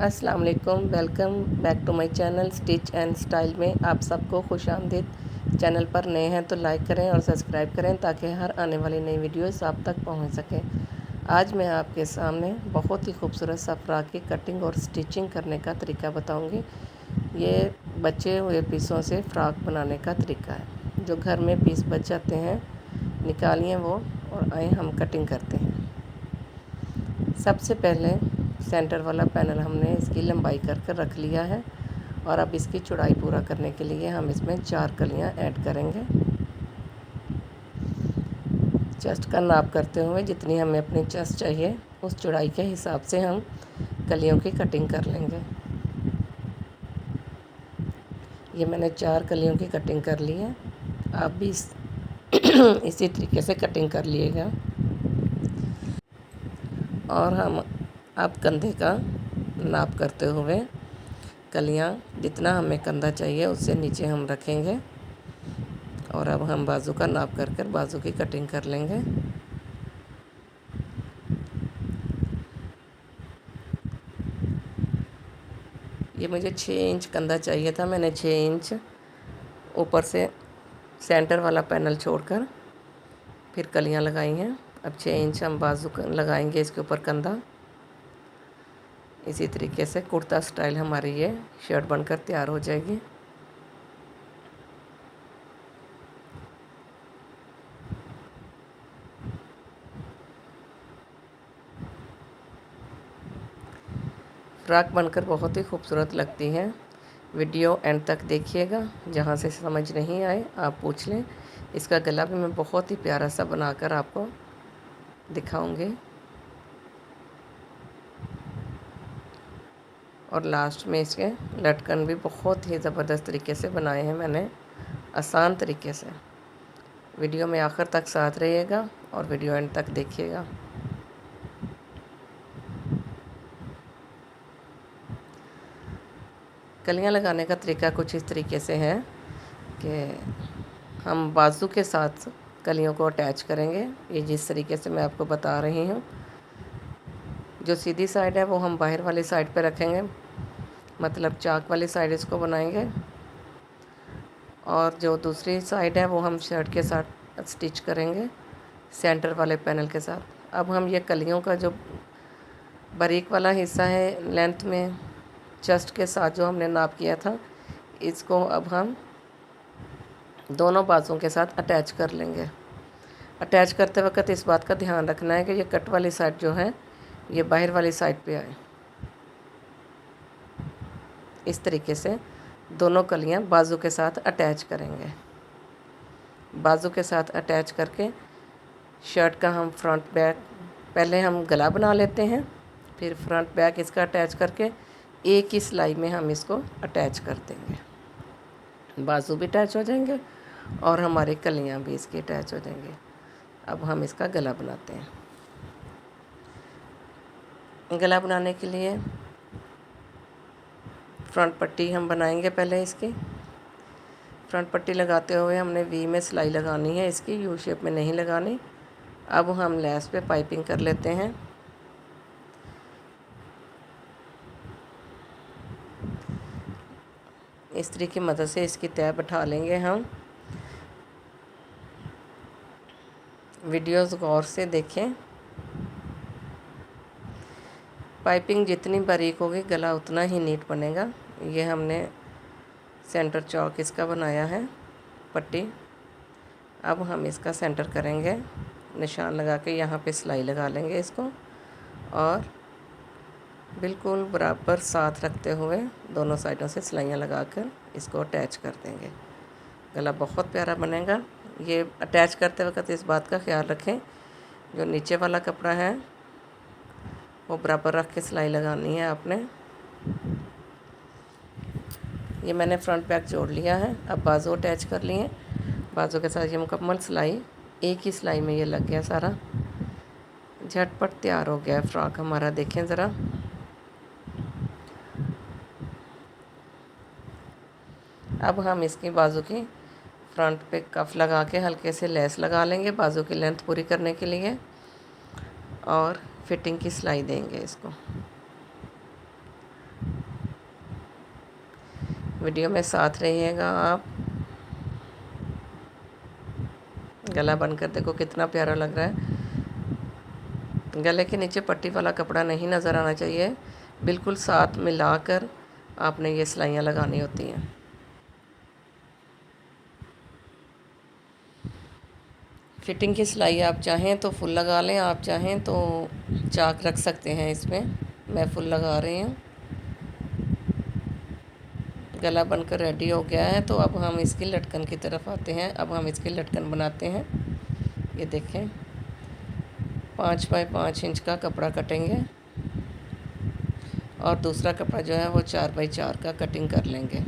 अस्सलाम वालेकुम। Welcome back to my channel stitch and style में आप सबको खुश आमदीद। चैनल पर नए हैं तो लाइक करें और सब्सक्राइब करें ताकि हर आने वाली नई वीडियोस आप तक पहुंच सके। आज मैं आपके सामने बहुत ही खूबसूरत सा फ्रॉक की कटिंग और स्टिचिंग करने का तरीका बताऊंगी। ये बचे हुए पीसों से फ़्रॉक बनाने का तरीका है। जो घर में पीस बच जाते हैं निकालिए वो और आए हम कटिंग करते हैं। सबसे पहले सेंटर वाला पैनल हमने इसकी लंबाई कर रख लिया है और अब इसकी चौड़ाई पूरा करने के लिए हम इसमें 4 कलियां ऐड करेंगे। चेस्ट का नाप करते हुए जितनी हमें अपनी चेस्ट चाहिए उस चौड़ाई के हिसाब से हम कलियों की कटिंग कर लेंगे। ये मैंने 4 कलियों की कटिंग कर ली है। आप भी इसी तरीके से कटिंग कर लिएगा। और हम अब कंधे का नाप करते हुए कलियां जितना हमें कंधा चाहिए उससे नीचे हम रखेंगे और अब हम बाजू का नाप कर बाजू की कटिंग कर लेंगे। ये मुझे 6 इंच कंधा चाहिए था। मैंने 6 इंच ऊपर से सेंटर वाला पैनल छोड़कर फिर कलियां लगाई हैं। अब 6 इंच हम बाजू लगाएंगे इसके ऊपर कंधा। इसी तरीके से कुर्ता स्टाइल हमारी ये शर्ट बनकर तैयार हो जाएगी। फ्रॉक बनकर बहुत ही खूबसूरत लगती है। वीडियो एंड तक देखिएगा। जहाँ से समझ नहीं आए आप पूछ लें। इसका गला भी मैं बहुत ही प्यारा सा बनाकर आपको दिखाऊंगी और लास्ट में इसके लटकन भी बहुत ही ज़बरदस्त तरीके से बनाए हैं मैंने, आसान तरीके से। वीडियो में आखिर तक साथ रहिएगा और वीडियो एंड तक देखिएगा। कलियां लगाने का तरीका कुछ इस तरीके से है कि हम बाजू के साथ कलियों को अटैच करेंगे। ये जिस तरीके से मैं आपको बता रही हूँ। जो सीधी साइड है वो हम बाहर वाली साइड पे रखेंगे, मतलब चाक वाली साइड इसको बनाएंगे, और जो दूसरी साइड है वो हम शर्ट के साथ स्टिच करेंगे सेंटर वाले पैनल के साथ। अब हम ये कलियों का जो बारीक वाला हिस्सा है लेंथ में चेस्ट के साथ जो हमने नाप किया था, इसको अब हम दोनों बाजुओं के साथ अटैच कर लेंगे। अटैच करते वक्त इस बात का ध्यान रखना है कि ये कट वाली साइड जो है ये बाहर वाली साइड पे आए। इस तरीके से दोनों कलियां बाजू के साथ अटैच करेंगे। बाजू के साथ अटैच करके शर्ट का हम फ्रंट बैक, पहले हम गला बना लेते हैं, फिर फ्रंट बैक इसका अटैच करके एक ही सिलाई में हम इसको अटैच कर देंगे। बाजू भी अटैच हो जाएंगे और हमारी कलियां भी इसकी अटैच हो जाएंगी। अब हम इसका गला बनाते हैं। गला बनाने के लिए फ्रंट पट्टी हम बनाएंगे। पहले इसकी फ्रंट पट्टी लगाते हुए हमने वी में सिलाई लगानी है, इसकी यू शेप में नहीं लगानी। अब हम लेस पे पाइपिंग कर लेते हैं। इस्त्री की मदद से इसकी तह बैठा लेंगे हम। वीडियोस गौर से देखें। पाइपिंग जितनी बारीक होगी गला उतना ही नीट बनेगा। ये हमने सेंटर चौक इसका बनाया है पट्टी। अब हम इसका सेंटर करेंगे, निशान लगा के यहाँ पे सिलाई लगा लेंगे इसको और बिल्कुल बराबर साथ रखते हुए दोनों साइडों से सिलाइयाँ लगाकर इसको अटैच कर देंगे। गला बहुत प्यारा बनेगा। ये अटैच करते वक्त इस बात का ख्याल रखें जो नीचे वाला कपड़ा है वो बराबर रख के सिलाई लगानी है आपने। ये मैंने फ्रंट बैक जोड़ लिया है। अब बाजू अटैच कर लिए। बाजू के साथ ये मुकम्मल सिलाई एक ही सिलाई में ये लग गया सारा। झटपट तैयार हो गया है फ्रॉक हमारा। देखें ज़रा, अब हम इसकी बाजू की फ्रंट पे कफ लगा के हल्के से लेस लगा लेंगे बाजू की लेंथ पूरी करने के लिए और फिटिंग की सिलाई देंगे इसको। वीडियो में साथ रहिएगा आप। गला बनकर देखो कितना प्यारा लग रहा है। गले के नीचे पट्टी वाला कपड़ा नहीं नज़र आना चाहिए, बिल्कुल साथ मिलाकर आपने ये सिलाइयाँ लगानी होती हैं। फिटिंग की सिलाई आप चाहें तो फुल लगा लें, आप चाहें तो चाक रख सकते हैं इसमें। मैं फुल लगा रही हूँ। गला बनकर रेडी हो गया है, तो अब हम इसकी लटकन की तरफ आते हैं। अब हम इसकी लटकन बनाते हैं। ये देखें, 5 बाई 5 इंच का कपड़ा कटेंगे और दूसरा कपड़ा जो है वो 4 बाई 4 का कटिंग कर लेंगे।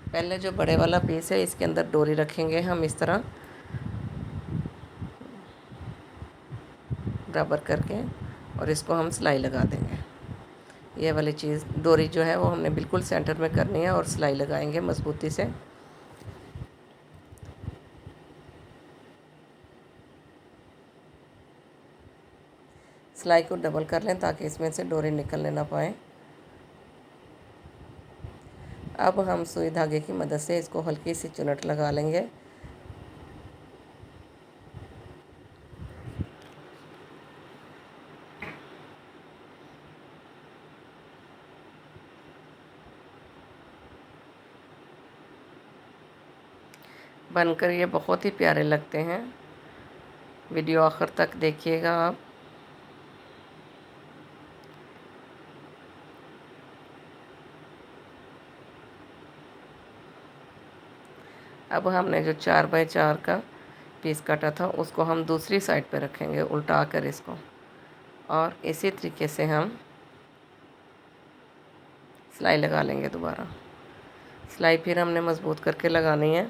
पहले जो बड़े वाला पीस है इसके अंदर डोरी रखेंगे हम इस तरह बराबर करके, और इसको हम सिलाई लगा देंगे। ये वाली चीज़ डोरी जो है वो हमने बिल्कुल सेंटर में करनी है और सिलाई लगाएंगे मज़बूती से। सिलाई को डबल कर लें ताकि इसमें से डोरी निकलने ना पाए। अब हम सुई धागे की मदद से इसको हल्की सी चुनट लगा लेंगे। बनकर ये बहुत ही प्यारे लगते हैं। वीडियो आखिर तक देखिएगा आप। अब हमने जो 4 बाई 4 का पीस काटा था उसको हम दूसरी साइड पे रखेंगे उल्टा कर इसको, और इसी तरीके से हम सिलाई लगा लेंगे दोबारा। सिलाई फिर हमने मज़बूत करके लगानी है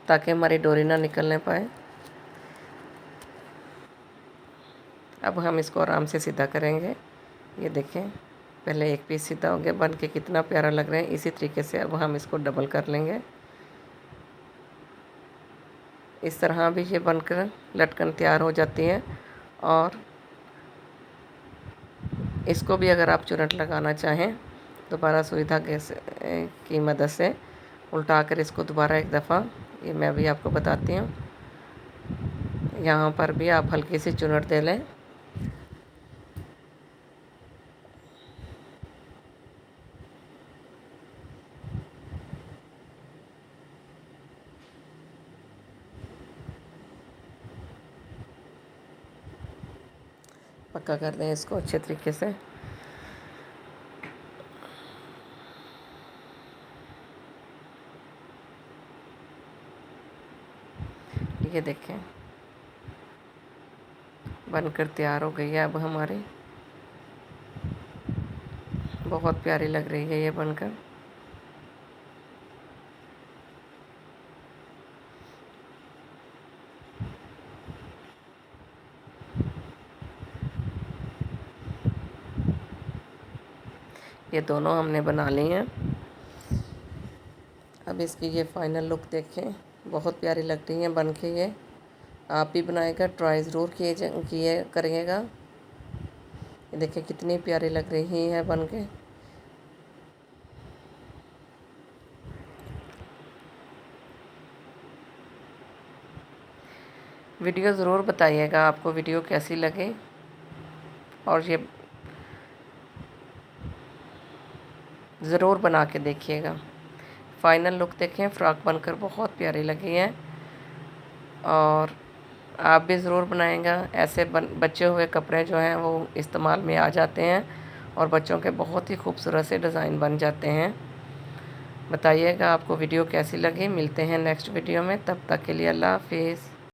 ताकि हमारी डोरी ना निकलने पाए। अब हम इसको आराम से सीधा करेंगे। ये देखें, पहले एक पीस सीधा हो गया, बन के कितना प्यारा लग रहा है। इसी तरीके से अब हम इसको डबल कर लेंगे। इस तरह भी ये बनकर लटकन तैयार हो जाती है। और इसको भी अगर आप चुनट लगाना चाहें दोबारा सुई धागे की मदद से उल्टा कर इसको दोबारा एक दफ़ा, ये मैं भी आपको बताती हूँ, यहाँ पर भी आप हल्की सी चुनट दे लें। पक्का कर दें इसको अच्छे तरीके से। ये देखें, बनकर तैयार हो गई है अब हमारी। बहुत प्यारी लग रही है ये बनकर। ये दोनों हमने बना ली हैं। अब इसकी ये फाइनल लुक देखें, बहुत प्यारी लग रही है बन के। ये आप भी बनाएगा, ट्राई ज़रूर किए करिएगा। ये देखिए कितनी प्यारी लग रही है बन के। वीडियो ज़रूर बताइएगा आपको वीडियो कैसी लगे, और ये ज़रूर बना के देखिएगा। फाइनल लुक देखें, फ़्रॉक बनकर बहुत प्यारी लगी है, और आप भी ज़रूर बनाएगा। ऐसे बचे हुए कपड़े जो हैं वो इस्तेमाल में आ जाते हैं और बच्चों के बहुत ही खूबसूरत से डिज़ाइन बन जाते हैं। बताइएगा आपको वीडियो कैसी लगी। मिलते हैं नेक्स्ट वीडियो में, तब तक के लिए अल्लाह हाफिज़।